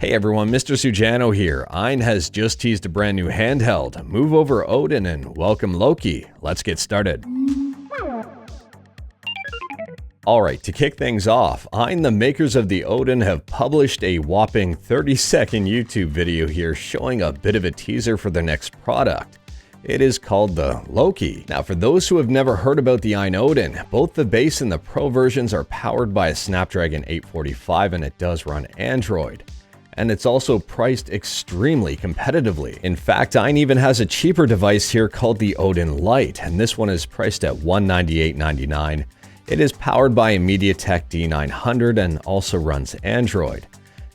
Hey everyone, Mr. Sujano here. Ayn has just teased a brand new handheld. Move over Odin and welcome Loki. Let's get started. Alright, to kick things off, Ayn, the makers of the Odin, have published a whopping 30-second YouTube video here showing a bit of a teaser for their next product. It is called the Loki. Now, for those who have never heard about the Ayn Odin, both the base and the Pro versions are powered by a Snapdragon 845 and it does run Android. And it's also priced extremely competitively. In fact, Ayn even has a cheaper device here called the Odin Lite, and this one is priced at $198.99. It is powered by a MediaTek D900 and also runs Android.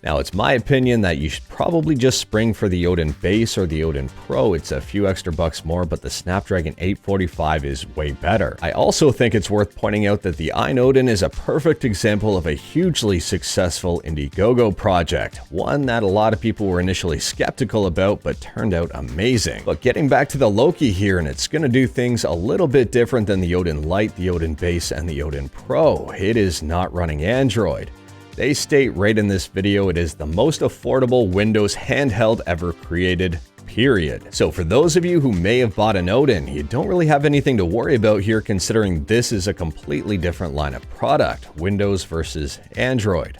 Now, it's my opinion that you should probably just spring for the Odin Base or the Odin Pro. It's a few extra bucks more, but the Snapdragon 845 is way better. I also think it's worth pointing out that the Ayn Odin is a perfect example of a hugely successful Indiegogo project, one that a lot of people were initially skeptical about, but turned out amazing. But getting back to the Loki here, and it's going to do things a little bit different than the Odin Lite, the Odin Base, and the Odin Pro. It is not running Android. They state right in this video it is the most affordable Windows handheld ever created, period. So for those of you who may have bought an Odin, you don't really have anything to worry about here considering this is a completely different line of product, Windows versus Android.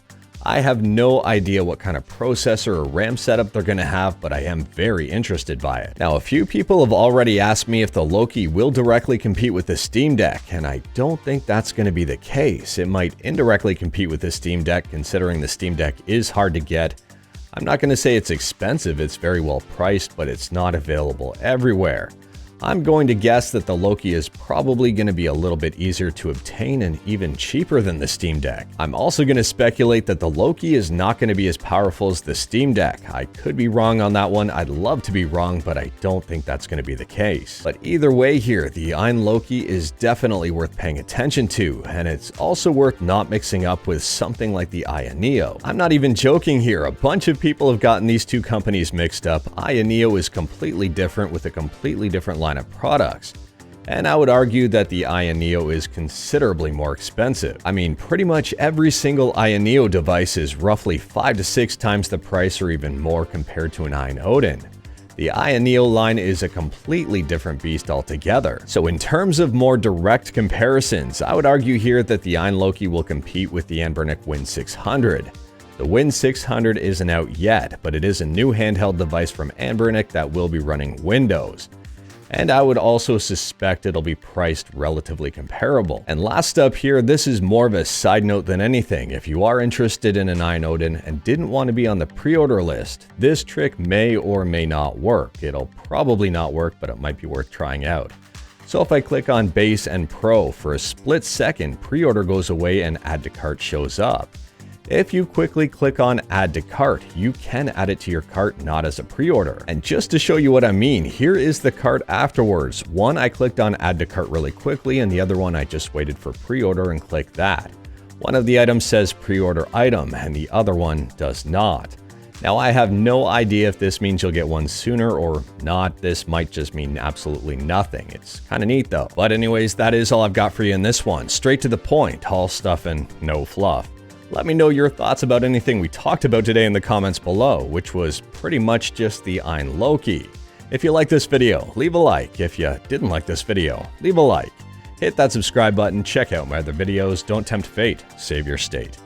I have no idea what kind of processor or RAM setup they're going to have, but I am very interested by it. Now, a few people have already asked me if the Loki will directly compete with the Steam Deck, and I don't think that's going to be the case. It might indirectly compete with the Steam Deck, considering the Steam Deck is hard to get. I'm not going to say it's expensive, it's very well priced, but it's not available everywhere. I'm going to guess that the Loki is probably going to be a little bit easier to obtain and even cheaper than the Steam Deck. I'm also going to speculate that the Loki is not going to be as powerful as the Steam Deck. I could be wrong on that one. I'd love to be wrong, but I don't think that's going to be the case. But either way here, the Ayn Loki is definitely worth paying attention to, and it's also worth not mixing up with something like the Aya Neo. I'm not even joking here. A bunch of people have gotten these two companies mixed up. Aya Neo is completely different with a completely different line of products. And I would argue that the Aya Neo is considerably more expensive. I mean, pretty much every single Aya Neo device is roughly 5 to 6 times the price or even more compared to an Ayn Odin. The Aya Neo line is a completely different beast altogether. So in terms of more direct comparisons, I would argue here that the Ayn Loki will compete with the Anbernic Win600. The Win600 isn't out yet, but it is a new handheld device from Anbernic that will be running Windows. And I would also suspect it'll be priced relatively comparable. And last up here, this is more of a side note than anything. If you are interested in an Ayn Odin and didn't want to be on the pre-order list, this trick may or may not work. It'll probably not work, but it might be worth trying out. So if I click on Base and Pro, for a split second, pre-order goes away and Add to Cart shows up. If you quickly click on Add to Cart, you can add it to your cart, not as a pre-order. And just to show you what I mean, here is the cart afterwards. One, I clicked on Add to Cart really quickly, and the other one, I just waited for pre-order and clicked that. One of the items says pre-order item, and the other one does not. Now, I have no idea if this means you'll get one sooner or not. This might just mean absolutely nothing. It's kind of neat though. But anyways, that is all I've got for you in this one. Straight to the point, all stuff and no fluff. Let me know your thoughts about anything we talked about today in the comments below, which was pretty much just the Ayn Loki. If you like this video, leave a like. If you didn't like this video, leave a like. Hit that subscribe button, check out my other videos, don't tempt fate, save your state.